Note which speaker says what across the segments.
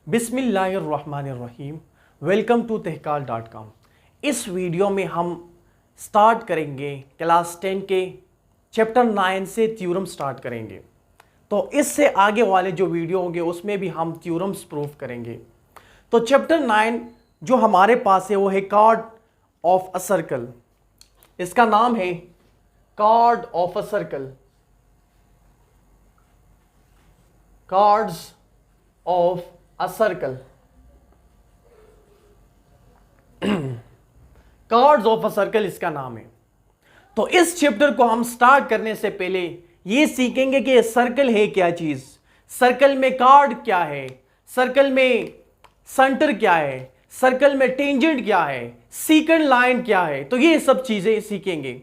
Speaker 1: बिस्मिल्लाहिर्रहमानिर्रहीम। Welcome to तहकाल.com। इस वीडियो में हम स्टार्ट करेंगे क्लास 10 के चैप्टर 9 से थ्योरम स्टार्ट करेंगे। तो इससे आगे वाले जो वीडियो होंगे उसमें भी हम थ्योरम्स प्रूफ करेंगे। तो चैप्टर 9 जो हमारे पास है वो है कार्ड ऑफ अ सर्कल। इसका नाम है card of a circle, cards of a circle. Cards of a circle इसका नाम है। तो इस चैप्टर को हम स्टार्ट करने से पहले ये सीखेंगे कि सर्कल है क्या चीज, सर्कल में कार्ड क्या है, सर्कल में सेंटर क्या है, सर्कल में टेंजेंट क्या है, सीकेंट लाइन क्या है। तो ये सब चीजें सीखेंगे।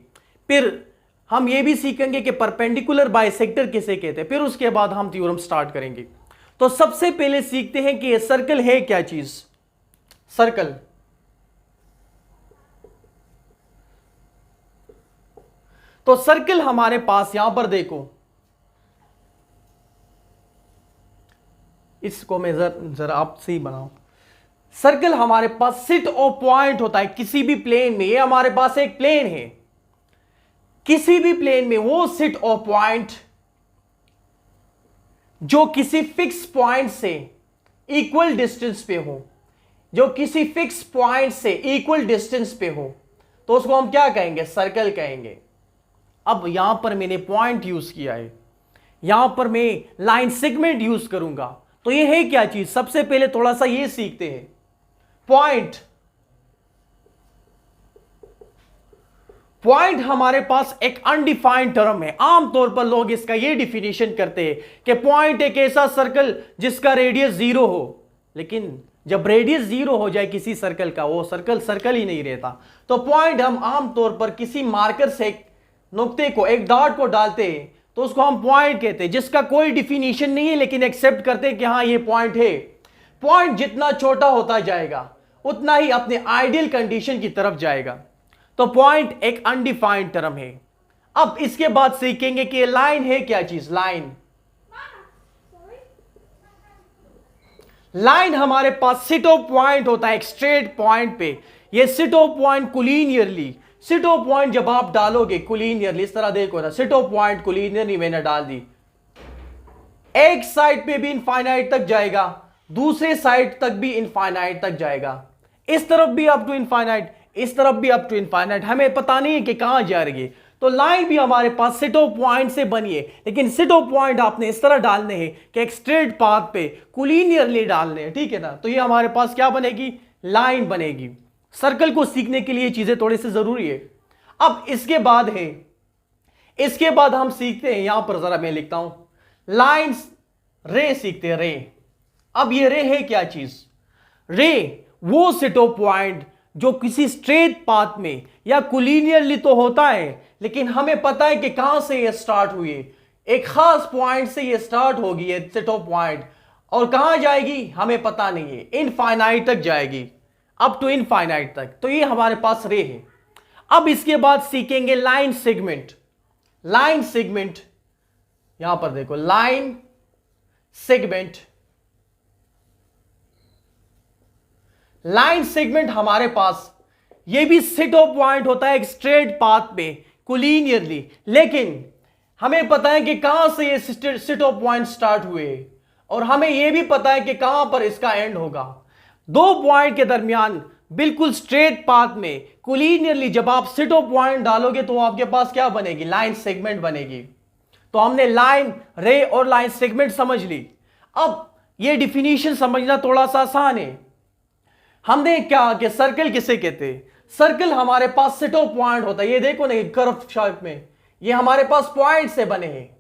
Speaker 1: फिर हम ये भी सीखेंगे कि परपेंडिकुलर बाइसेक्टर किसे कहते हैं। फिर उसके बाद हम थ्योरम स्टार्ट करेंगे। तो सबसे पहले सीखते हैं कि सर्कल है क्या चीज। सर्कल, तो सर्कल हमारे पास यहां पर देखो, इसको मैं जरा आप सही बनाओ। सर्कल हमारे पास सिट ऑफ पॉइंट होता है किसी भी प्लेन में। ये हमारे पास एक प्लेन है, किसी भी प्लेन में वो सिट ऑफ पॉइंट जो किसी फिक्स पॉइंट से इक्वल डिस्टेंस पे हो, जो किसी फिक्स पॉइंट से इक्वल डिस्टेंस पे हो, तो उसको हम क्या कहेंगे, सर्कल कहेंगे। अब यहां पर मैंने पॉइंट यूज किया है, यहां पर मैं लाइन सेगमेंट यूज करूंगा। तो ये है क्या चीज, सबसे पहले थोड़ा सा ये सीखते हैं। पॉइंट, पॉइंट हमारे पास एक अनडिफाइंड टर्म है। आमतौर पर लोग इसका ये डिफिनेशन करते हैं कि पॉइंट एक ऐसा सर्कल जिसका रेडियस 0 हो। लेकिन जब रेडियस 0 हो जाए किसी सर्कल का, वो सर्कल सर्कल ही नहीं रहता। तो पॉइंट हम आमतौर पर किसी मार्कर से एक नुक्ते को, एक डॉट को डालते हैं तो उसको हम पॉइंट कहते हैं, जिसका कोई डिफिनेशन नहीं है लेकिन एक्सेप्ट करते हैं कि हाँ ये पॉइंट है। पॉइंट जितना छोटा होता जाएगा उतना ही अपने आइडियल कंडीशन की तरफ जाएगा। तो पॉइंट एक अनडिफाइंड टर्म है। अब इसके बाद सीखेंगे कि लाइन है क्या चीज। लाइन, लाइन हमारे पास सिट ऑफ पॉइंट होता है एक स्ट्रेट पॉइंट पे। ये set of point collinearly, set of point जब आप डालोगे कोलिनियरली, इस तरह देखो ना, सिट ऑफ पॉइंट कोलिनियरली मैंने डाल दी, एक साइड पे भी इनफाइनाइट तक जाएगा, दूसरे साइड तक भी इनफाइनाइट तक जाएगा, इस तरफ भी अप टू इनफाइनाइट, इस तरफ भी अप टू इनफाइनाइट। हमें पता नहीं है कि कहां जा रही है। तो लाइन भी हमारे पास सिट ऑफ पॉइंट से बनी है, लेकिन सिट ऑफ पॉइंट आपने इस तरह डालने हैं कि एक स्ट्रेट पाथ पे कोलिनियरली डालने हैं, ठीक है ना। तो ये हमारे पास क्या बनेगी, लाइन बनेगी। सर्कल को सीखने के लिए चीजें थोड़ी सी जरूरी है। अब इसके बाद है, इसके बाद हम सीखते हैं, यहां पर जरा मैं लिखता हूं, लाइंस, रे सीखते हैं। रे, अब ये रे है क्या चीज, रे वो सिट ऑफ पॉइंट जो किसी स्ट्रेट पाथ में या कोलिनियरली तो होता है, लेकिन हमें पता है कि कहां से ये स्टार्ट हुई है, एक खास पॉइंट से ये स्टार्ट होगी ये सिट ऑफ पॉइंट, और कहां जाएगी हमें पता नहीं है, इनफाइनाइट तक जाएगी, अप टू इनफाइनाइट तक। तो ये हमारे पास रे है। अब इसके बाद सीखेंगे लाइन सेगमेंट। लाइन सेगमेंट, यहां पर देखो, लाइन सेगमेंट, लाइन सेगमेंट हमारे पास ये भी सिट ऑफ पॉइंट होता है एक स्ट्रेट पाथ पे कोलिनियरली, लेकिन हमें पता है कि कहां से ये सिट ऑफ पॉइंट स्टार्ट हुए, और हमें यह भी पता है कि कहां पर इसका एंड होगा। दो पॉइंट के दरमियान बिल्कुल स्ट्रेट पाथ में कोलिनियरली जब आप सिट ऑफ पॉइंट डालोगे तो आपके पास क्या बनेगी, लाइन सेगमेंट बनेगी। तो हमने लाइन, रे और लाइन सेगमेंट समझ ली। अब यह डिफिनीशन समझना थोड़ा सा आसान है। हमने क्या कि सर्कल किसे कहते हैं, सर्कल हमारे पास सिट ऑफ पॉइंट होता है। ये देखो ना, कर्व शेप में ये हमारे पास पॉइंट से बने हैं,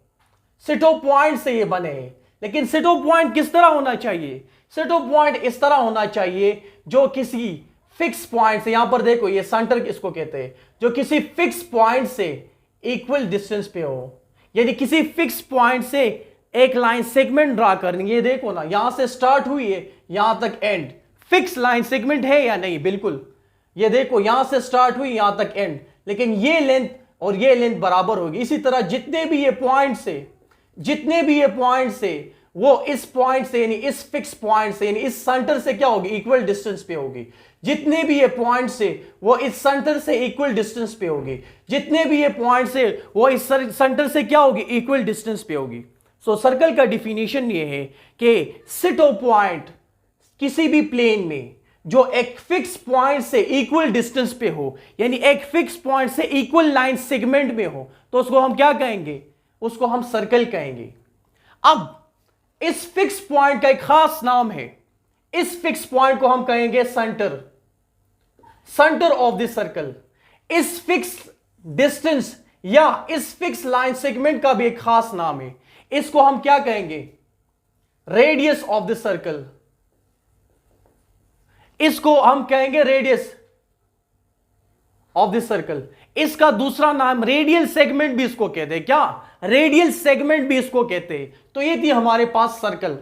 Speaker 1: सिट ऑफ पॉइंट से ये बने हैं। लेकिन सिट ऑफ पॉइंट किस तरह होना चाहिए, सिट ऑफ पॉइंट इस तरह होना चाहिए जो किसी फिक्स पॉइंट से, यहां पर देखो ये सेंटर इसको कहते हैं, जो किसी फिक्स पॉइंट से इक्वल डिस्टेंस पे हो। यदि किसी फिक्स पॉइंट से एक लाइन सेगमेंट ड्रा करनी, ये देखो ना, यहां से स्टार्ट हुई है यहां तक एंड, फिक्स लाइन सेगमेंट है या नहीं, बिल्कुल। ये देखो यहां से स्टार्ट हुई यहां तक एंड, लेकिन ये लेंथ और ये लेंथ बराबर होगी। इसी तरह जितने भी ये पॉइंट से वो इस पॉइंट से यानी इस फिक्स पॉइंट से यानी इस सेंटर से क्या होगी, इक्वल डिस्टेंस पे होगी। जितने भी ये पॉइंट से वो इस सेंटर से इक्वल डिस्टेंस पे होगी। जितने भी ये पॉइंट से वो इस सेंटर से क्या होगी, इक्वल डिस्टेंस पे होगी। सो सर्कल का डिफिनेशन ये है कि सिटो पॉइंट किसी भी प्लेन में जो एक फिक्स पॉइंट से इक्वल डिस्टेंस पे हो, यानी एक फिक्स पॉइंट से इक्वल लाइन सेगमेंट में हो, तो उसको हम क्या कहेंगे, उसको हम सर्कल कहेंगे। अब इस फिक्स पॉइंट का एक खास नाम है, इस फिक्स पॉइंट को हम कहेंगे centre, centre of the circle. इस फिक्स डिस्टेंस या इस फिक्स लाइन सेगमेंट का भी एक खास नाम है, इसको हम क्या कहेंगे, रेडियस ऑफ द सर्कल। इसको हम कहेंगे रेडियस ऑफ द सर्कल। इसका दूसरा नाम रेडियल सेगमेंट भी इसको कहते हैं। क्या, रेडियल सेगमेंट भी इसको कहते हैं। तो ये थी हमारे पास सर्कल,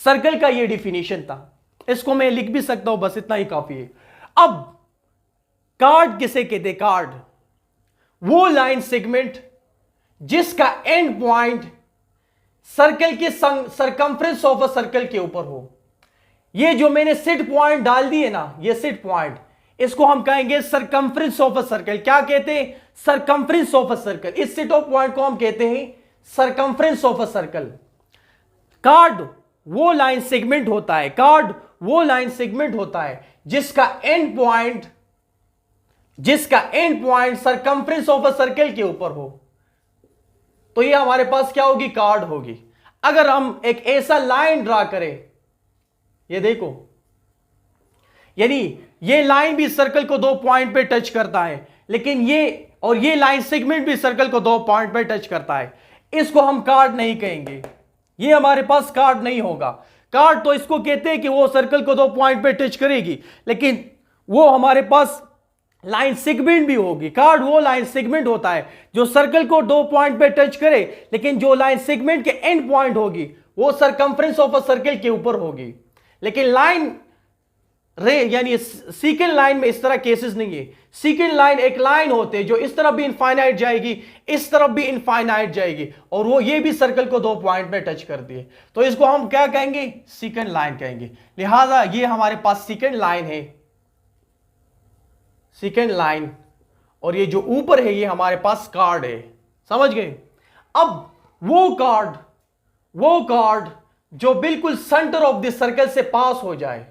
Speaker 1: सर्कल का ये डिफिनीशन था। इसको मैं लिख भी सकता हूं, बस इतना ही काफी है। अब कार्ड किसे कहते हैं, कार्ड वो लाइन सेगमेंट जिसका एंड पॉइंट सर्कल के सरकमफ्रेंस ऑफ अ सर्कल के ऊपर हो। ये जो मैंने सेट पॉइंट डाल दिए ना, ये सेट पॉइंट, इसको हम कहेंगे सरकमफ्रेंस ऑफ अ सर्कल। क्या कहते हैं, सरकमफ्रेंस ऑफ अ सर्कल। इस सेट ऑफ पॉइंट को हम कहते हैं circumference of a circle. Card वो लाइन सेगमेंट होता है, कार्ड वो लाइन सेगमेंट होता है जिसका and point circumference of a circle के ऊपर हो। तो ये हमारे पास क्या होगी, कार्ड होगी। अगर हम एक ऐसा लाइन ड्रा करें, ये देखो, यानी ये लाइन भी सर्कल को 2 पॉइंट पे टच करता है, लेकिन ये लाइन सेगमेंट भी सर्कल को 2 पॉइंट पे टच करता है। इसको हम कार्ड नहीं कहेंगे, ये हमारे पास कार्ड नहीं होगा। कार्ड तो इसको कहते हैं कि वो सर्कल को 2 पॉइंट पे टच करेगी, लेकिन वो हमारे पास लाइन सेगमेंट भी होगी। कार्ड वो लाइन सेगमेंट होता है जो सर्कल को 2 पॉइंट पे टच करे, लेकिन जो लाइन सेगमेंट के एंड पॉइंट होगी वो सरकमफ्रेंस ऑफ अ सर्कल के ऊपर होगी। लेकिन लाइन यानी सीकेंड लाइन में इस तरह केसेस नहीं है। सीकेंड लाइन एक लाइन होते हैं जो इस तरफ भी इनफाइनाइट जाएगी, इस तरफ भी इनफाइनाइट जाएगी, और वो ये भी सर्कल को 2 पॉइंट में टच करती है। तो इसको हम क्या कहेंगे, सीकेंड लाइन कहेंगे। लिहाजा ये हमारे पास सीकेंड लाइन है, सीकेंड लाइन, और ये जो ऊपर है ये हमारे पास कार्ड है। समझ गए। अब वो कार्ड जो बिल्कुल सेंटर ऑफ द सर्कल से पास हो जाए,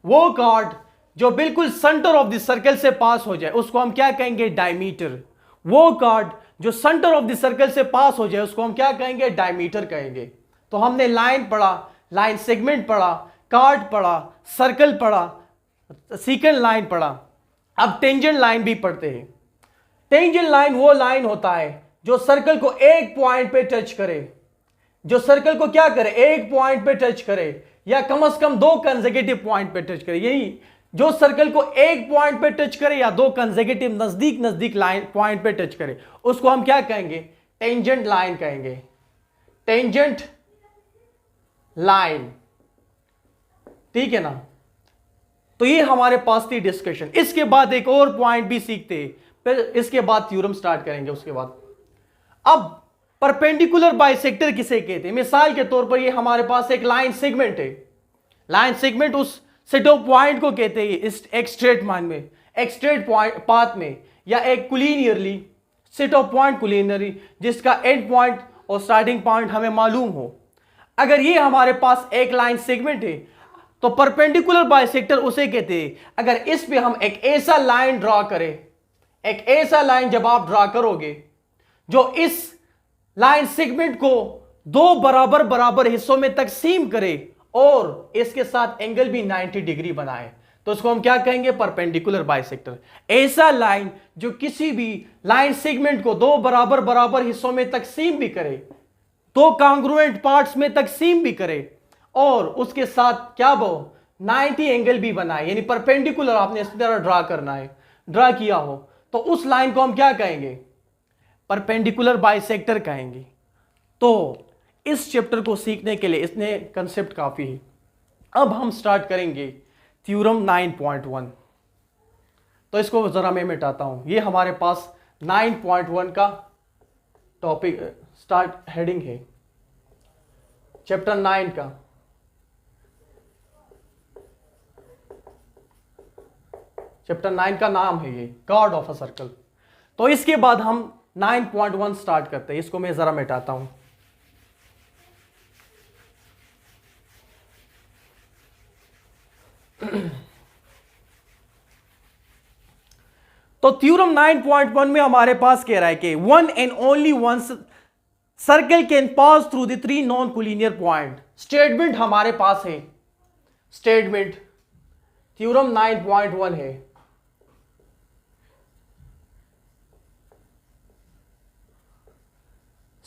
Speaker 1: वो कार्ड जो बिल्कुल सेंटर ऑफ द सर्कल से पास हो जाए, उसको हम क्या कहेंगे, डायमीटर। वो कार्ड जो सेंटर ऑफ द सर्कल से पास हो जाए उसको हम क्या कहेंगे, डायमीटर कहेंगे। तो हमने लाइन पढ़ा, लाइन सेगमेंट पढ़ा, कार्ड पढ़ा, सर्कल पढ़ा, सीकेंड लाइन पढ़ा। अब टेंजेंट लाइन भी पढ़ते हैं। टेंजेंट लाइन वो लाइन होता है जो सर्कल को एक पॉइंट पे टच करे, जो सर्कल को क्या करे, एक पॉइंट पे टच करे, या कम से कम 2 कंसेक्यूटिव पॉइंट पे टच करे। यही जो सर्कल को एक पॉइंट पे टच करे या 2 कंसेक्यूटिव नजदीक लाइन पॉइंट पे टच करे, उसको हम क्या कहेंगे, टेंजेंट लाइन कहेंगे। टेंजेंट लाइन, ठीक है ना। तो ये हमारे पास थी डिस्कशन। इसके बाद एक और पॉइंट भी सीखते हैं, फिर इसके बाद थ्योरम स्टार्ट करेंगे। उसके बाद अब परपेंडिकुलर बाइसेक्टर किसे कहते हैं। मिसाल के तौर पर ये हमारे पास एक लाइन सेगमेंट है। लाइन सेगमेंट उस सेट ऑफ पॉइंट को कहते हैं, इस एक स्ट्रेट लाइन में, एक स्ट्रेट पाथ में, या एक कुलीनियरली सेट ऑफ पॉइंट कुलीनियरली जिसका एंड पॉइंट और स्टार्टिंग पॉइंट हमें मालूम हो। अगर ये हमारे पास एक लाइन सेगमेंट है तो परपेंडिकुलर बाइसेक्टर उसे कहते हैं अगर इस पे हम एक ऐसा लाइन ड्रॉ करें, एक ऐसा लाइन जब आप ड्रॉ करोगे जो इस लाइन सेगमेंट को 2 बराबर हिस्सों में तकसीम करे और इसके साथ एंगल भी 90 डिग्री बनाए, तो उसको हम क्या कहेंगे, परपेंडिकुलर बाइसेक्टर। ऐसा लाइन जो किसी भी लाइन सेगमेंट को 2 बराबर हिस्सों में तकसीम भी करे, 2 कांग्रुएंट पार्ट्स में तकसीम भी करे, और उसके साथ क्या वो 90 एंगल भी बनाए, यानी परपेंडिकुलर आपने इस तरह ड्रा करना है, ड्रा किया हो, तो उस लाइन को हम क्या कहेंगे, परपेंडिकुलर बाइसेक्टर कहेंगे। तो इस चैप्टर को सीखने के लिए इसने कंसेप्ट काफी है। अब हम स्टार्ट करेंगे थ्योरम 9.1। तो इसको जरा मैं मिटाता हूं। ये हमारे पास 9.1 का टॉपिक स्टार्ट हेडिंग है। चैप्टर 9 का। चैप्टर 9 का नाम है ये कार्ड ऑफ अ सर्कल। तो इसके बाद हम 9.1 स्टार्ट करते हैं। इसको मैं जरा मिटाता हूं। तो थ्योरम 9.1 में हमारे पास कह रहा है कि one and only one circle can pass through the three non collinear point. Statement हमारे पास है, स्टेटमेंट थ्योरम 9.1 है।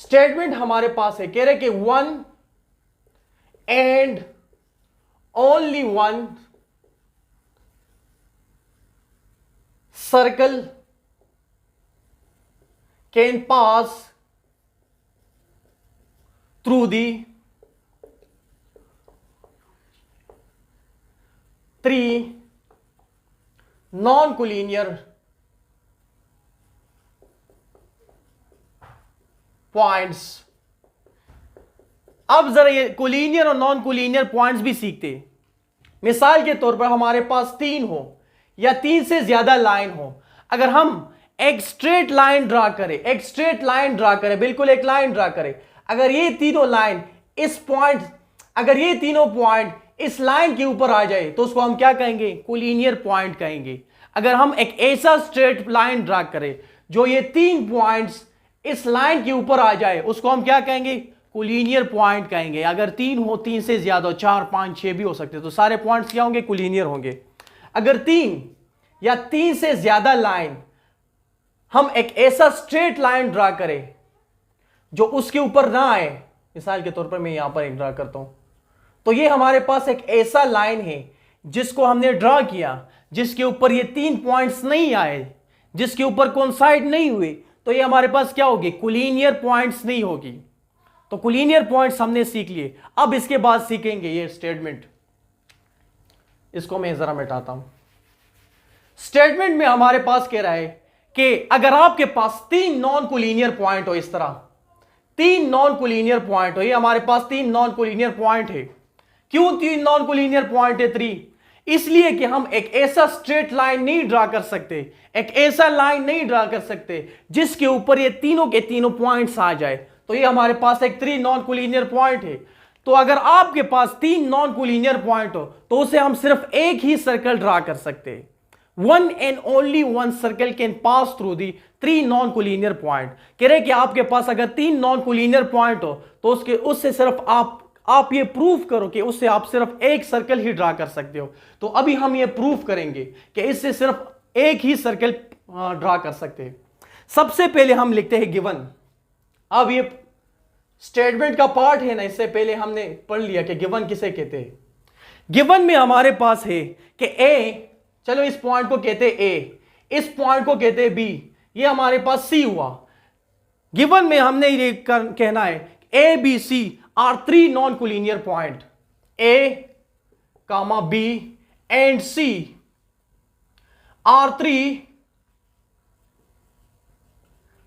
Speaker 1: स्टेटमेंट हमारे पास है, कह रहे कि one and only one circle can pass through the three non collinear points. अब जरा ये कोलिनियर और नॉन कोलिनियर पॉइंट्स भी सीखते हैं। मिसाल के तौर पर हमारे पास 3 हो या 3 से ज्यादा लाइन हो। अगर हम एक स्ट्रेट लाइन ड्रा करें, एक स्ट्रेट लाइन ड्रा करें, बिल्कुल एक लाइन ड्रा करें, अगर ये तीनों लाइन इस पॉइंट, अगर ये तीनों पॉइंट इस लाइन के ऊपर आ जाए तो उसको हम क्या कहेंगे? कोलिनियर पॉइंट कहेंगे। अगर हम एक ऐसा स्ट्रेट लाइन ड्रा करें जो ये 3 पॉइंट्स इस लाइन के ऊपर आ जाए, उसको हम क्या कहेंगे? कोलिनियर पॉइंट कहेंगे। अगर 3 हो, 3 से ज्यादा, 4, 5, 6 भी हो सकते, तो सारे पॉइंट्स क्या होंगे? कोलिनियर होंगे। अगर 3 या 3 से ज्यादा लाइन, हम एक ऐसा स्ट्रेट लाइन ड्रा करें जो उसके ऊपर ना आए, मिसाल के तौर पर मैं यहां पर एक ड्रा करता हूं, तो ये हमारे पास एक ऐसा लाइन है जिसको हमने ड्रा किया, जिसके ऊपर ये 3 पॉइंट्स नहीं आए, जिसके ऊपर कोइंसाइड नहीं हुए, तो ये हमारे पास क्या होगी? कोलिनियर पॉइंट्स नहीं होगी। तो कोलिनियर पॉइंट्स हमने सीख लिए। अब इसके बाद सीखेंगे ये स्टेटमेंट। इसको मैं जरा मिटाता हूं। स्टेटमेंट में हमारे पास कह रहा है कि अगर आपके पास 3 नॉन कोलिनियर पॉइंट हो, इस तरह 3 नॉन कोलिनियर पॉइंट हो, ये हमारे पास 3 नॉन कोलिनियर पॉइंट है। क्यों 3 नॉन कोलिनियर पॉइंट है? 3 इसलिए कि हम एक ऐसा स्ट्रेट लाइन नहीं ड्रा कर सकते, एक ऐसा लाइन नहीं ड्रा कर सकते जिसके ऊपर ये तीनों के तीनों पॉइंट्स आ जाए। तो ये हमारे पास एक 3 नॉन कोलिनियर पॉइंट है। तो अगर आपके पास 3 नॉन कोलिनियर पॉइंट हो तो उसे हम सिर्फ एक ही सर्कल ड्रा कर सकते हैं। One and only one circle can pass through the 3 non collinear point. कह रहे कि आपके पास अगर 3 नॉन कोलिनियर पॉइंट हो तो उससे सिर्फ आप ये प्रूफ करो कि उससे आप सिर्फ एक सर्कल ही ड्रा कर सकते हो। तो अभी हम ये प्रूफ करेंगे कि इससे सिर्फ एक ही सर्कल ड्रा कर सकते हैं। सबसे पहले हम लिखते हैं गिवन। अब ये स्टेटमेंट का पार्ट है ना, इससे पहले हमने पढ़ लिया कि गिवन किसे कहते हैं। गिवन में हमारे पास है कि ए, चलो इस पॉइंट को कहते हैं ए, इस पॉइंट को कहते हैं बी, ये हमारे पास सी हुआ। गिवन में हमने ये कहना है A B C are 3 non collinear point, A comma B and C are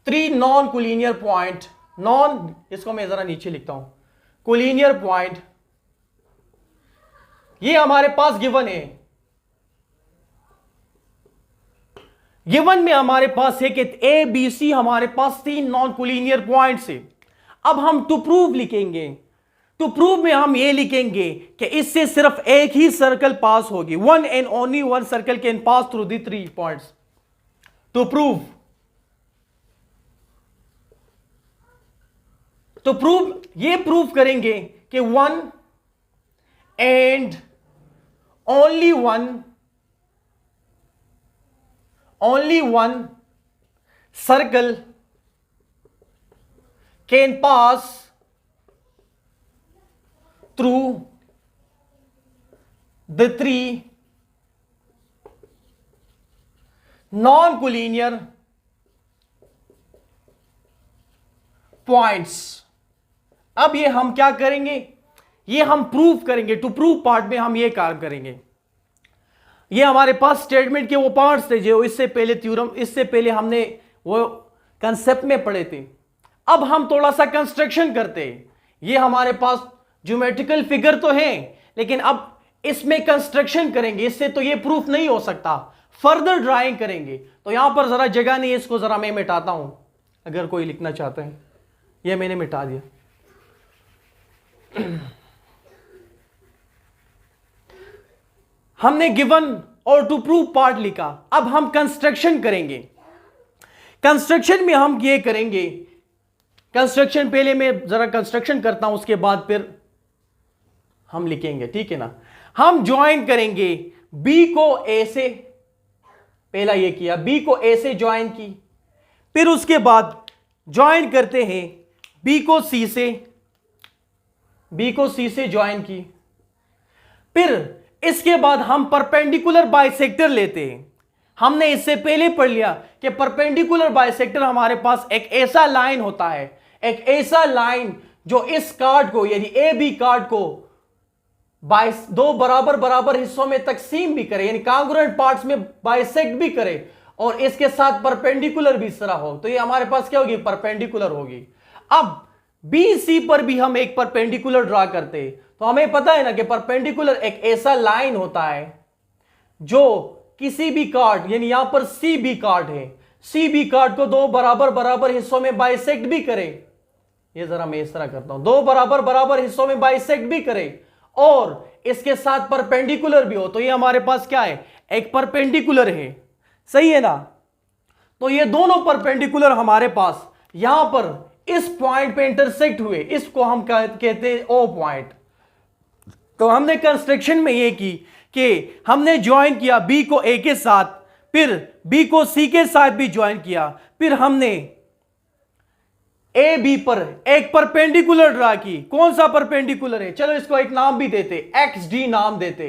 Speaker 1: 3 non collinear point. Non, इसको मैं जरा नीचे लिखता हूं, कोलिनियर पॉइंट, ये हमारे पास गिवन है। गिवन में हमारे पास है कि ए बी सी हमारे पास 3 नॉन कोलिनियर पॉइंट्स है। अब हम टू प्रूव लिखेंगे। टू प्रूव में हम ये लिखेंगे कि इससे सिर्फ एक ही सर्कल पास होगी। One and only one circle can pass through the 3 points. To prove, तो प्रूव, ये प्रूव करेंगे कि one and only one circle can pass through the 3 non collinear points. अब ये हम क्या करेंगे? ये हम प्रूफ करेंगे। टू प्रूफ पार्ट में हम ये काम करेंगे। ये हमारे पास स्टेटमेंट के वो पार्ट्स थे जो इससे पहले थ्योरम, इससे पहले हमने वो कंसेप्ट में पढ़े थे। अब हम थोड़ा सा कंस्ट्रक्शन करते हैं। ये हमारे पास ज्योमेट्रिकल फिगर तो है, लेकिन अब इसमें कंस्ट्रक्शन करेंगे, इससे तो ये प्रूफ नहीं हो सकता, फर्दर ड्राइंग करेंगे। तो यहां पर जरा जगह नहीं है, इसको जरा मैं मिटाता हूं, अगर कोई लिखना चाहते हैं। ये मैंने मिटा दिया। हमने गिवन और टू प्रूव पार्ट लिखा, अब हम कंस्ट्रक्शन करेंगे। कंस्ट्रक्शन में हम ये करेंगे, कंस्ट्रक्शन पहले मैं जरा कंस्ट्रक्शन करता हूं, उसके बाद फिर हम लिखेंगे, ठीक है ना। हम ज्वाइन करेंगे बी को ए से, पहला ये किया, बी को ए से ज्वाइन की, फिर उसके बाद ज्वाइन करते हैं बी को सी से, बी को सी से ज्वाइन की, फिर इसके बाद हम परपेंडिकुलर बाइसेक्टर लेते हैं। हमने इससे पहले पढ़ लिया कि परपेंडिकुलर बाइसेक्टर हमारे पास एक ऐसा लाइन होता है, एक ऐसा लाइन जो इस कार्ड को यानी ए बी कार्ड को दो बराबर बराबर हिस्सों में तकसीम भी करे, यानी कांग्रुएंट पार्ट्स में बाइसेक्ट भी करे, और इसके साथ परपेंडिकुलर भी इस तरह हो, तो ये हमारे पास क्या होगी, परपेंडिकुलर होगी। अब बी सी पर भी हम एक परपेंडिकुलर ड्रा करते हैं, तो हमें पता है ना कि परपेंडिकुलर एक ऐसा लाइन होता है जो किसी भी कार्ड, यानी यहां पर सी बी कार्ड है, सी बी कार्ड को दो बराबर बराबर हिस्सों में बाइसेक्ट भी करे, ये जरा मैं इस तरह करता हूं, दो बराबर बराबर हिस्सों में बाइसेक्ट भी करे और इसके साथ परपेंडिकुलर भी हो, तो ये हमारे पास क्या है, एक परपेंडिकुलर है, सही है ना। तो ये दोनों परपेंडिकुलर हमारे पास यहां पर इस पॉइंट पे इंटरसेक्ट हुए, इसको हम कहते हैं ओ पॉइंट। तो हमने कंस्ट्रक्शन में ये की कि हमने ज्वाइन किया बी को ए के साथ, फिर बी को सी के साथ भी ज्वाइन किया, फिर हमने ए बी पर एक परपेंडिकुलर ड्रा की। कौन सा परपेंडिकुलर है, चलो इसको एक नाम भी देते, एक्स डी नाम देते,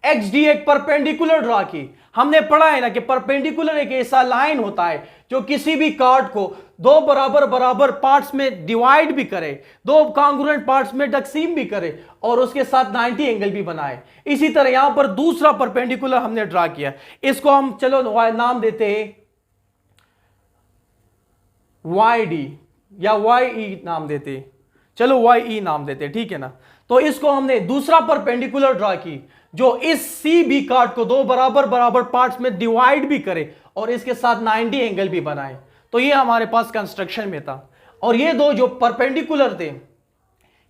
Speaker 1: एक्स डी एक परपेंडिकुलर ड्रा की। हमने पढ़ा है ना कि परपेंडिकुलर एक ऐसा लाइन होता है जो किसी भी कार्ड को दो बराबर बराबर पार्ट्स में डिवाइड भी करे, दो कांग्रुएंट पार्ट्स में तकसीम भी करे और उसके साथ 90 एंगल भी बनाए। इसी तरह यहां पर दूसरा परपेंडिकुलर हमने ड्रा किया, इसको हम चलो नाम देते हैं वाई डी या वाई ई नाम देते, चलो वाई ई नाम देते, ठीक है ना। तो इसको हमने दूसरा परपेंडिकुलर ड्रा की जो इस सी बी कार्ड को दो बराबर बराबर पार्ट्स में डिवाइड भी करे और इसके साथ 90 एंगल भी बनाए। तो ये हमारे पास कंस्ट्रक्शन में था, और ये दो जो परपेंडिकुलर थे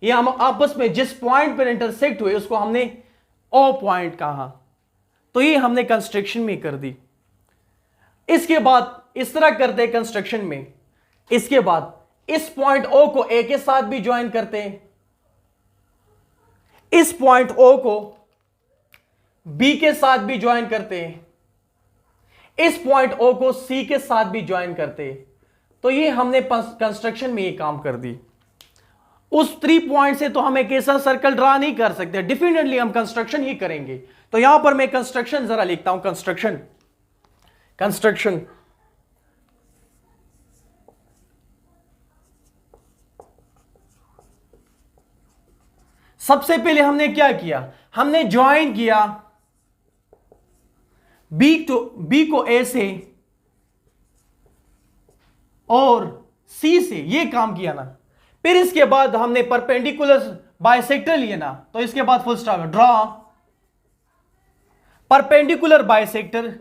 Speaker 1: ये हम आपस में जिस पॉइंट पर इंटरसेक्ट हुए उसको हमने ओ पॉइंट कहा। तो ये हमने कंस्ट्रक्शन में कर दी। इसके बाद इस तरह करते हैं कंस्ट्रक्शन में, इसके बाद इस पॉइंट ओ को ए के साथ भी ज्वाइन करते हैं, इस पॉइंट ओ को बी के साथ भी ज्वाइन करते हैं, इस पॉइंट ओ को सी के साथ भी ज्वाइन करते हैं। तो ये हमने कंस्ट्रक्शन में ये काम कर दी। उस 3 पॉइंट से तो हम एक ऐसा सर्कल ड्रा नहीं कर सकते, डेफिनेटली हम कंस्ट्रक्शन ही करेंगे। तो यहां पर मैं कंस्ट्रक्शन जरा लिखता हूं, कंस्ट्रक्शन कंस्ट्रक्शन सबसे पहले हमने क्या किया, हमने ज्वाइन किया बी को ए से और सी से, ये काम किया ना। फिर इसके बाद हमने परपेंडिकुलर बाइसेक्टर लिए ना, तो इसके बाद full stop, draw perpendicular bisector,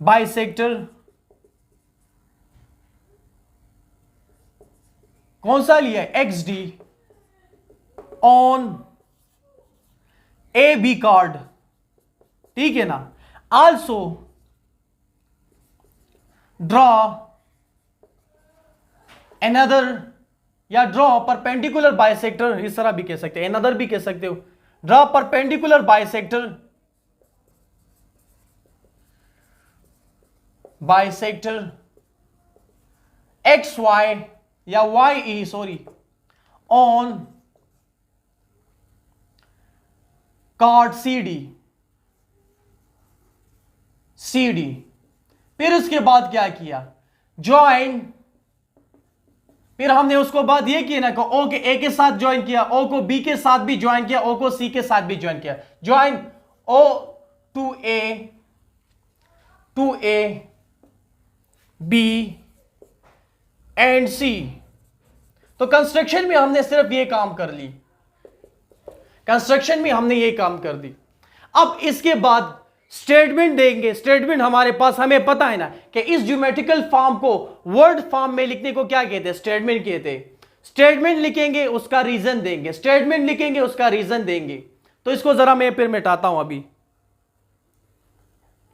Speaker 1: bisector कौन सा लिया है, X D on A B chord, ठीक है ना। आल्सो ड्रॉ एनदर या ड्रॉ परपेंडिकुलर बाइसेक्टर, इस तरह भी कह सकते हैं, एनदर भी कह सकते हो। Draw perpendicular bisector, bisector X Y या Y E sorry on chord C D, C D. फिर उसके बाद क्या किया, ज्वाइन, फिर हमने उसको बाद ये किया ना कि ओ के ए के साथ ज्वाइन किया, ओ को बी के साथ भी ज्वाइन किया, ओ को सी के साथ भी ज्वाइन किया। Join O to A B and C. तो कंस्ट्रक्शन में हमने सिर्फ ये काम कर ली, कंस्ट्रक्शन में हमने ये काम कर दी। अब इसके बाद स्टेटमेंट देंगे। स्टेटमेंट हमारे पास, हमें पता है ना कि इस ज्योमेट्रिकल फॉर्म को वर्ड फॉर्म में लिखने को क्या कहते हैं, स्टेटमेंट कहते हैं। स्टेटमेंट लिखेंगे, उसका रीजन देंगे, स्टेटमेंट लिखेंगे, उसका रीजन देंगे। तो इसको जरा मैं फिर मिटाता हूं। अभी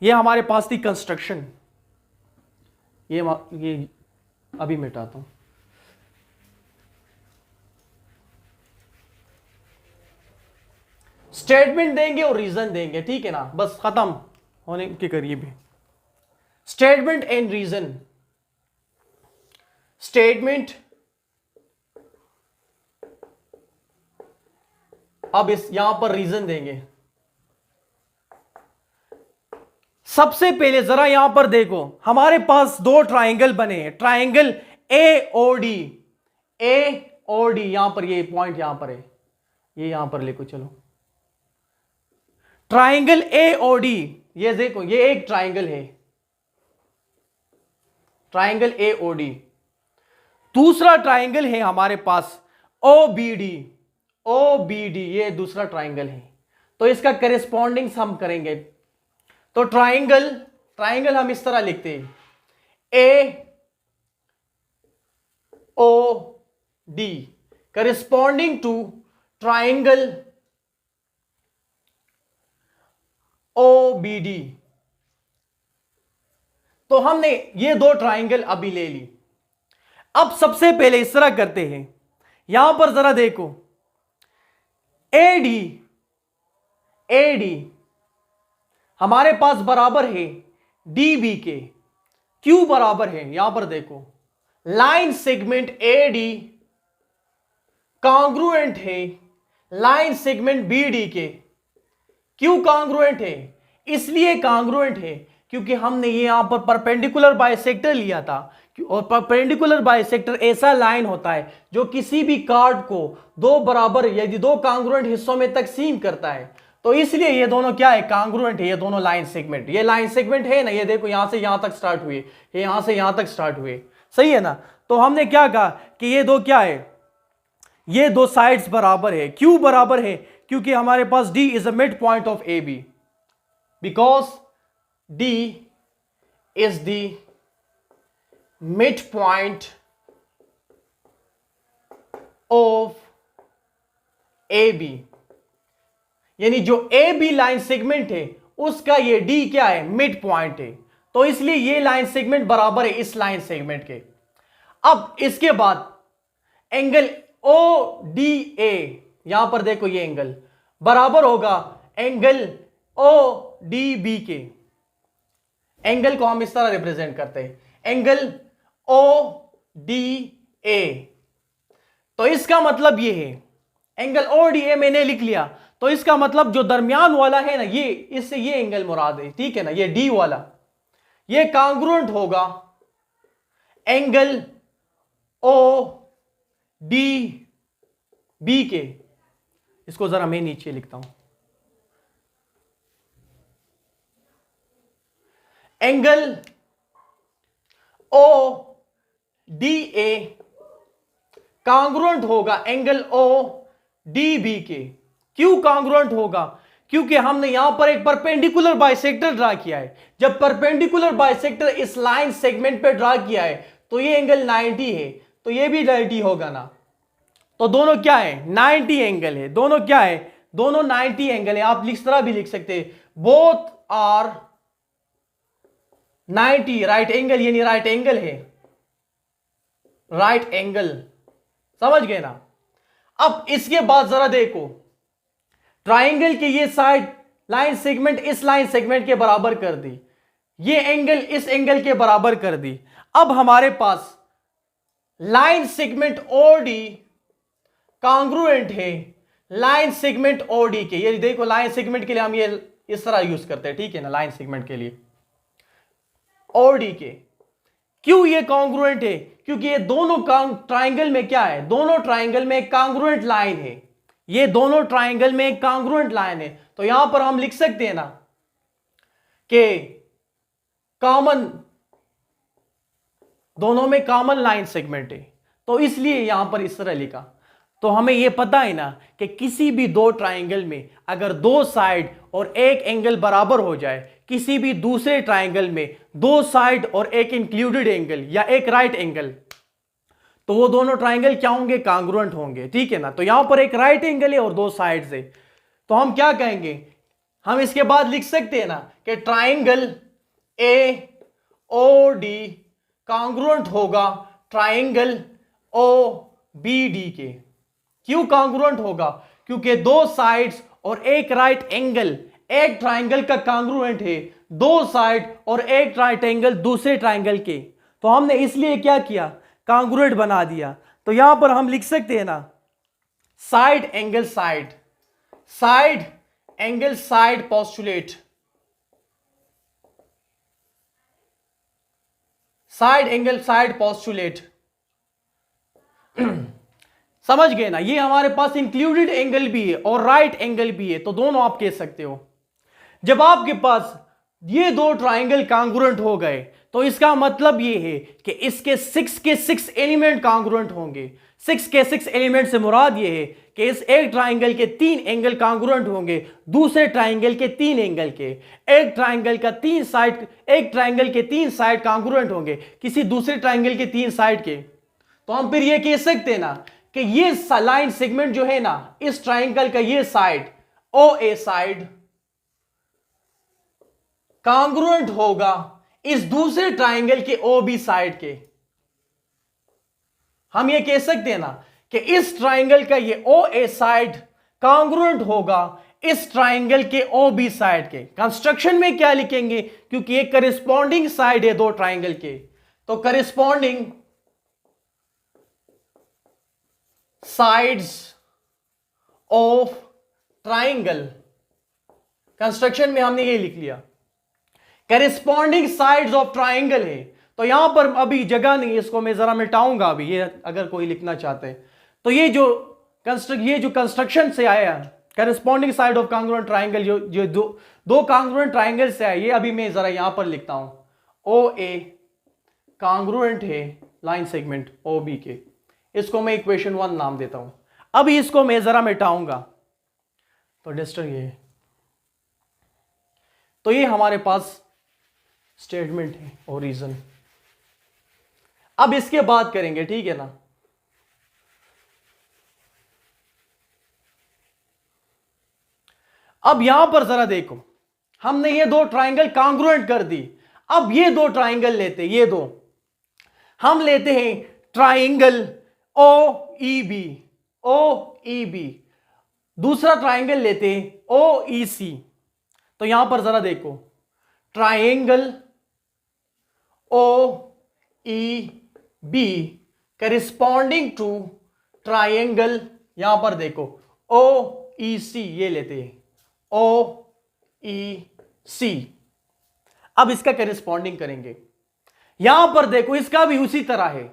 Speaker 1: ये हमारे पास थी कंस्ट्रक्शन, ये अभी मिटाता हूं। स्टेटमेंट देंगे और रीजन देंगे, ठीक है ना, बस खत्म होने के करीब है। Statement and reason. स्टेटमेंट, अब इस यहां पर रीजन देंगे। सबसे पहले जरा यहां पर देखो, हमारे पास दो ट्राइंगल बने हैं, triangle A O D, A O D. यहां पर ये पॉइंट यहां पर है, ये यहां पर लिखो। चलो, ट्राइंगल ए ओ डी, ये देखो, ये एक ट्राइंगल है, ट्राइंगल ए ओ डी। दूसरा ट्राइंगल है हमारे पास O B D, O B D, ये दूसरा ट्राइंगल है। तो इसका करेस्पॉन्डिंग हम करेंगे। तो ट्राइंगल, ट्राइंगल हम इस तरह लिखते हैं, A O D corresponding to triangle O B D. तो हमने ये दो ट्राइंगल अभी ले ली। अब सबसे पहले इस तरह करते हैं, यहां पर जरा देखो, ए डी, ए डी हमारे पास बराबर है डी बी के। क्यू बराबर है, यहां पर देखो, line segment A D congruent है लाइन सेगमेंट बी डी के। क्यों कॉन्ग्रुएंट है? इसलिए कॉन्ग्रुएंट है क्योंकि हमने ये यहां पर परपेंडिकुलर बाइसेक्टर लिया था, और परपेंडिकुलर बाइसेक्टर ऐसा लाइन होता है जो किसी भी कार्ड को दो बराबर यदि दो कॉन्ग्रुएंट हिस्सों में तकसीम करता है। तो इसलिए ये दोनों क्या है, कॉन्ग्रुएंट है, ये दोनों लाइन सेगमेंट। ये लाइन सेगमेंट है ना, ये देखो यहां से यहां तक स्टार्ट हुए, ये यहां से यहां तक स्टार्ट हुए, सही है ना। तो हमने क्या कहा कि ये दो क्या है, ये दो साइड्स बराबर है। क्यों बराबर है? क्योंकि हमारे पास D is a midpoint of A B, because D is the midpoint of A B, यानी जो ए बी लाइन सेगमेंट है उसका ये D क्या है, मिड पॉइंट है। तो इसलिए ये लाइन सेगमेंट बराबर है इस लाइन सेगमेंट के। अब इसके बाद एंगल ओ डी ए, यहां पर देखो ये एंगल बराबर होगा एंगल ओ डी बी के। एंगल को हम इस तरह रिप्रेजेंट करते हैं, एंगल ओ डी ए। तो इसका मतलब ये है, एंगल ओ डी ए मैंने लिख लिया, तो इसका मतलब जो दरमियान वाला है ना, ये इससे ये एंगल मुराद है, ठीक है ना, ये डी वाला, ये कॉन्ग्रुएंट होगा एंगल ओ डी बी के। इसको जरा मैं नीचे लिखता हूं, angle O D A congruent होगा एंगल ओ डी बी के। क्यों कॉन्ग्रुएंट होगा? क्योंकि हमने यहां पर एक परपेंडिकुलर बाइसेक्टर ड्रा किया है। जब परपेंडिकुलर बाइसेक्टर इस लाइन सेगमेंट पे ड्रा किया है तो ये एंगल 90 है, तो ये भी 90 होगा ना। तो दोनों क्या है, 90 एंगल है, दोनों क्या है, दोनों 90 एंगल है। आप इस तरह भी लिख सकते हैं, बोथ आर 90 राइट एंगल, यानी राइट एंगल है, राइट एंगल, समझ गए ना। अब इसके बाद जरा देखो, ट्राइंगल के ये साइड लाइन सेगमेंट इस लाइन सेगमेंट के बराबर कर दी, ये एंगल इस एंगल के बराबर कर दी। अब हमारे पास लाइन सेगमेंट ओडी कॉन्ग्रुएंट है लाइन सेगमेंट ओडी के। ये देखो लाइन सेगमेंट के लिए हम ये इस तरह यूज करते हैं, ठीक है ना, लाइन सेगमेंट के लिए ओडी के। क्यों ये कॉन्ग्रुएंट है? क्योंकि ये दोनों ट्राइंगल में क्या है, दोनों ट्राइंगल में कॉन्ग्रुएंट लाइन है, ये दोनों ट्राइंगल में कॉन्ग्रुएंट लाइन है। तो यहां पर हम लिख सकते हैं ना कि कॉमन दोनों में कॉमन लाइन सेगमेंट है, तो इसलिए यहां पर इस तरह लिखा। तो हमें यह पता है ना कि किसी भी दो ट्राइंगल में अगर दो साइड और एक एंगल बराबर हो जाए, किसी भी दूसरे ट्राइंगल में दो साइड और एक इंक्लूडेड एंगल या एक राइट एंगल, तो वो दोनों ट्राइंगल क्या होंगे, कांग्रुएंट होंगे, ठीक है ना। तो यहां पर एक राइट एंगल है और दो साइड्स है, तो हम क्या कहेंगे, हम इसके बाद लिख सकते हैं ना कि triangle A O D congruent होगा ट्राइंगल ओ बी डी के। क्यों कांग्रुएंट होगा, क्योंकि दो साइड्स और एक राइट एंगल एक ट्राइंगल का कांग्रुएंट है दो साइड और एक राइट एंगल दूसरे ट्राइंगल के, तो हमने इसलिए क्या किया, कांग्रुएंट बना दिया। तो यहां पर हम लिख सकते हैं ना side angle side, side angle side postulate, side angle side postulate. समझ गए ना, ये हमारे पास इंक्लूडेड एंगल भी है और राइट एंगल भी है, तो दोनों आप कह सकते हो। जब आपके पास ये दो ट्राइंगल कांग्रुएंट हो गए तो इसका मतलब ये है कि इसके 6 के 6 एलिमेंट कांग्रुएंट होंगे। 6 के 6 एलिमेंट से मुराद ये है कि इस एक ट्राइंगल के 3 एंगल कांग्रुएंट होंगे दूसरे ट्राइंगल के 3 एंगल के, एक ट्राइंगल का 3 साइड, एक ट्राइंगल के 3 साइड कांग्रुएंट होंगे किसी दूसरे ट्राइंगल के 3 साइड के। तो हम फिर ये कह सकते हैं ना कि ये लाइन सेगमेंट जो है ना इस ट्राइंगल का ये साइड ओ ए साइड कांग्रुएंट होगा इस दूसरे ट्राइंगल के ओ बी साइड के। हम ये कह सकते हैं ना कि इस ट्राइंगल का ये ओ ए साइड कांग्रुएंट होगा इस ट्राइंगल के ओ बी साइड के। कंस्ट्रक्शन में क्या लिखेंगे, क्योंकि एक करिस्पॉन्डिंग साइड है दो ट्राइंगल के, तो corresponding sides of triangle, construction में हमने ये लिख लिया करिस्पॉन्डिंग साइड्स ऑफ ट्राइंगल है। तो यहां पर अभी जगह नहीं है, इसको मैं जरा मिटाऊंगा अभी, ये अगर कोई लिखना चाहते हैं तो ये जो कंस्ट्रक्शन से आया corresponding side of congruent triangle, जो दो कांग्रुएंट ट्राइंगल से आया, ये अभी मैं जरा यहां पर लिखता हूं ओ ए कांग्रुएंट है लाइन सेगमेंट ओ बी के, इसको मैं इक्वेशन 1 नाम देता हूं। अभी इसको मैं जरा मिटाऊंगा तो डिस्टर ये, तो ये हमारे पास स्टेटमेंट है और रीजन। अब इसके बाद करेंगे, ठीक है ना। अब यहां पर जरा देखो, हमने ये दो ट्राइंगल कांग्रुएंट कर दी। अब ये दो ट्राइंगल लेते, ये दो हम लेते हैं ट्राइंगल ओ ई बी, ओ ई बी, दूसरा ट्राइंगल लेते हैं ओ ई सी। तो यहां पर जरा देखो triangle O E B corresponding to triangle, यहां पर देखो ओ ई सी, ये लेते हैं ओ ई सी। अब इसका करिस्पॉन्डिंग करेंगे, यहां पर देखो इसका भी उसी तरह है,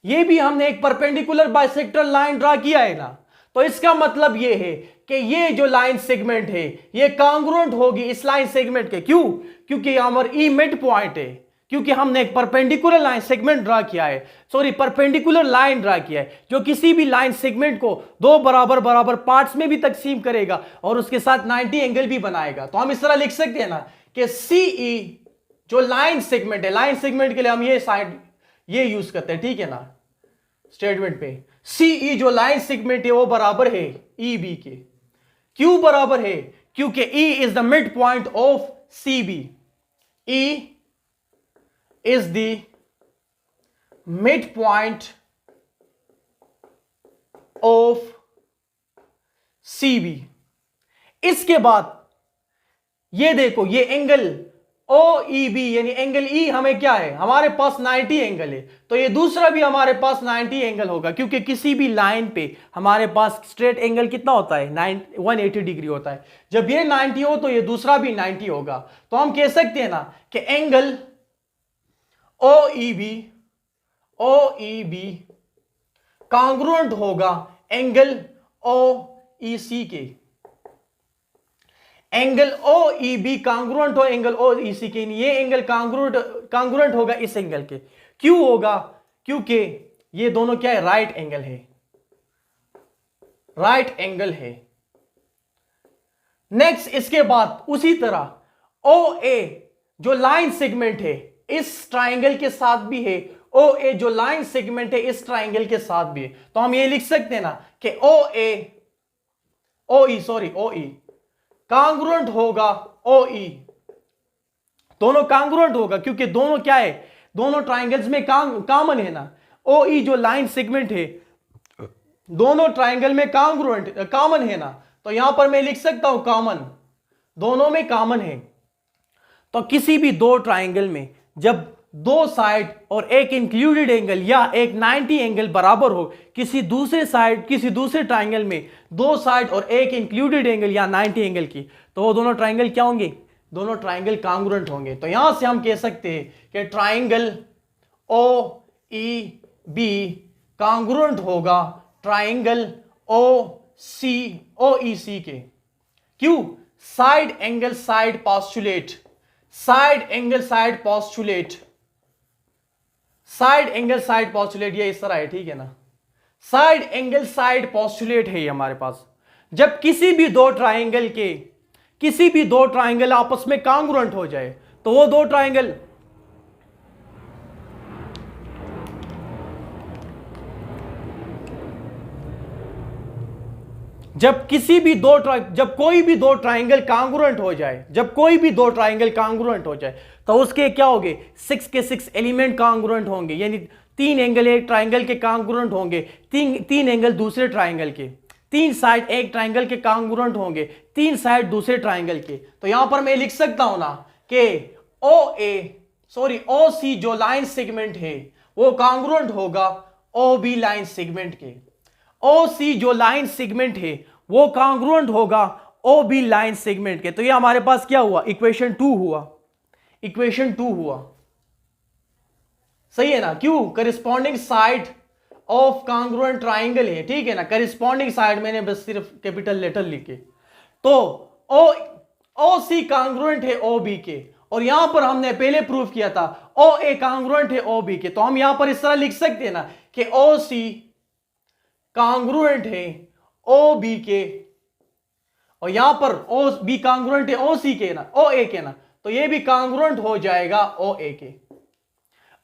Speaker 1: ये भी हमने एक परपेंडिकुलर बाइसेक्टर लाइन ड्रा किया है ना, तो इसका मतलब ये है कि ये जो लाइन सेगमेंट है ये कांग्रुएंट होगी इस लाइन सेगमेंट के। क्यों, क्योंकि हमारा ई मिड पॉइंट है, क्योंकि हमने एक परपेंडिकुलर लाइन सेगमेंट ड्रा किया है, सॉरी परपेंडिकुलर लाइन ड्रा किया है जो किसी भी लाइन सेगमेंट को दो बराबर बराबर पार्ट्स में भी तकसीम करेगा और उसके साथ 90 एंगल भी बनाएगा। तो हम इस तरह लिख सकते हैं ना कि सीई जो लाइन सेगमेंट है, लाइन सेगमेंट के लिए हम ये साइड ये यूज करते हैं, ठीक है ना, स्टेटमेंट पे सीई जो लाइन सेगमेंट है वो बराबर है ई बी के। क्यों बराबर है, क्योंकि E is the midpoint of C B, E is the midpoint of CB। इसके बाद ये देखो ये एंगल OEB यानी एंगल E हमें क्या है, हमारे पास 90 एंगल है, तो ये दूसरा भी हमारे पास 90 एंगल होगा, क्योंकि किसी भी लाइन पे हमारे पास स्ट्रेट एंगल कितना होता है 180 डिग्री होता है। जब ये 90 हो तो ये दूसरा भी 90 होगा। तो हम कह सकते हैं ना कि एंगल OEB कांग्रुएंट होगा एंगल OEC के। एंगल OEB कांग्रुएंट हो एंगल OEC के, ये एंगल कांग्रुएंट होगा इस एंगल के, क्यों होगा? क्योंकि ये दोनों क्या है? राइट एंगल है, राइट एंगल है। नेक्स्ट इसके बाद उसी तरह ओ ए जो लाइन सेगमेंट है इस ट्राइंगल के साथ भी है, ओ ए जो लाइन सेगमेंट है इस ट्राइंगल के साथ भी है। तो हम ये लिख सकते हैं ना कि ओ ई कांग्रुएंट होगा ओ ई, दोनों कांग्रुएंट होगा क्योंकि दोनों क्या है? दोनों ट्राइंगल्स में कॉमन है ना। ओ ई जो लाइन सेगमेंट है दोनों ट्राइंगल में कांग्रुएंट कॉमन है ना, तो यहां पर मैं लिख सकता हूं कॉमन, दोनों में कॉमन है। तो किसी भी दो ट्राइंगल में जब दो साइड और एक इंक्लूडेड एंगल या एक 90 एंगल बराबर हो, किसी दूसरे ट्राइंगल में दो साइड और एक इंक्लूडेड एंगल या 90 एंगल की, तो वो दोनों ट्राइंगल क्या होंगे? दोनों ट्राइंगल कांग्रुएंट होंगे। तो यहां से हम कह सकते हैं कि triangle O E B congruent होगा ट्राइंगल ओ ई सी के। क्यों? Side angle side postulate, side angle side postulate, side angle side postulate ये इस तरह है, ठीक है ना। साइड एंगल साइड पॉस्टुलेट है ये हमारे पास। जब किसी भी दो ट्राइंगल आपस में कांग्रुएंट हो जाए, तो वो दो ट्राइंगल जब कोई भी दो ट्राइंगल कांग्रुएंट हो जाए, तो उसके क्या होंगे? 6 के 6 एलिमेंट कांग्रुएंट होंगे, यानी 3 एंगल एक ट्राइंगल के कांग्रुएंट होंगे, तीन एंगल दूसरे ट्राइंगल के, 3 साइड एक ट्राइंगल के कांग्रुएंट होंगे, 3 साइड दूसरे ट्राइंगल के। तो यहां पर मैं लिख सकता हूं ना कि ओ सी जो लाइन सेगमेंट है वो कांग्रुएंट होगा ओ बी लाइन सेगमेंट के। ओ सी जो लाइन सेगमेंट है वो कांग्रुएंट होगा ओ बी लाइन सेगमेंट के। तो ये हमारे पास क्या हुआ? इक्वेशन 2 हुआ। सही है ना? क्यों? Corresponding side of congruent triangle है, ठीक है ना। करिस्पॉन्डिंग साइड मैंने बस सिर्फ कैपिटल लेटर लिखे। तो ओ सी कांग्रुएंट है ओ बी के, और यहां पर हमने पहले प्रूफ किया था ओ ए कांग्रुएंट है ओ बी के। तो हम यहां पर इस तरह लिख सकते हैं ना कि ओ सी कांग्रुएंट है ओ बी के, और यहां पर ओ बी कांग्रुएंट है ओ सी के ना, ओ ए के ना, तो ये भी कांग्रुएंट हो जाएगा ओ ए के।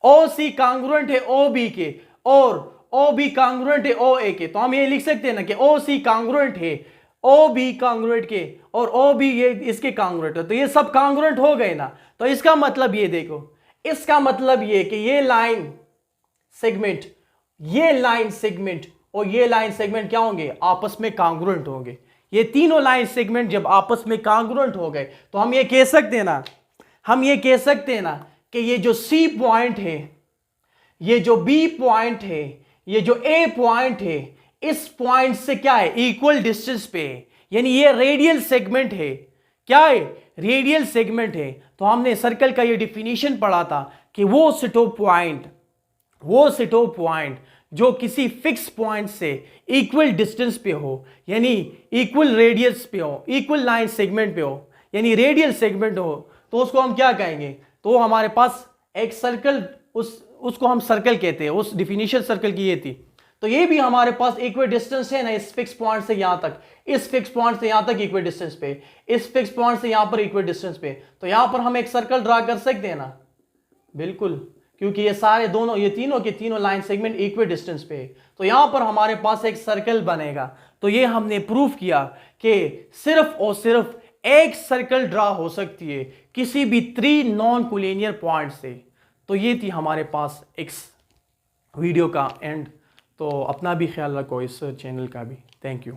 Speaker 1: ओ सी कांग्रुएंट है ओ बी के और ओ बी कांग्रुएंट है ओ ए के। तो हम ये लिख सकते हैं ना कि ओ सी कांग्रुएंट है ओ बी कांग्रुएंट के और ओ बी ये इसके कांग्रुएंट है। तो ये सब कांग्रुएंट हो गए ना। तो इसका मतलब ये देखो, इसका मतलब ये कि ये लाइन सेगमेंट और ये लाइन सेगमेंट क्या होंगे? आपस में कांग्रुएंट होंगे। ये तीनों लाइन सेगमेंट जब आपस में कांग्रुएंट हो गए तो हम ये कह सकते हैं ना कि ये जो सी पॉइंट है, ये जो बी पॉइंट है, ये जो ए पॉइंट है, इस पॉइंट से क्या है? इक्वल डिस्टेंस पे है, यानी ये रेडियल सेगमेंट है। क्या है? रेडियल सेगमेंट है। तो हमने सर्कल का ये डिफिनीशन पढ़ा था कि वो सिटो पॉइंट जो किसी फिक्स पॉइंट से इक्वल डिस्टेंस पे हो, यानी इक्वल रेडियस पे हो, इक्वल लाइन सेगमेंट पे हो, यानी रेडियल सेगमेंट हो, तो उसको हम क्या कहेंगे? तो हमारे पास एक सर्कल, उसको हम सर्कल कहते हैं। उस डिफिनीशन सर्कल की ये थी। तो ये भी हमारे पास इक्वल डिस्टेंस है ना, इस फिक्स पॉइंट से यहां तक, इस फिक्स पॉइंट से यहां तक इक्वल डिस्टेंस पे, इस फिक्स पॉइंट से यहां पर इक्वल डिस्टेंस पे। तो यहां पर हम एक सर्कल ड्रा कर सकते हैं ना, बिल्कुल, क्योंकि ये सारे दोनों, ये तीनों के तीनों लाइन सेगमेंट इक्वल डिस्टेंस पे है। तो यहां पर हमारे पास एक सर्कल बनेगा। तो ये हमने प्रूफ किया कि सिर्फ और सिर्फ एक सर्कल ड्रा हो सकती है किसी भी 3 नॉन कोलिनियर पॉइंट से। तो ये थी हमारे पास एक वीडियो का एंड। तो अपना भी ख्याल रखो, इस चैनल का भी। Thank you.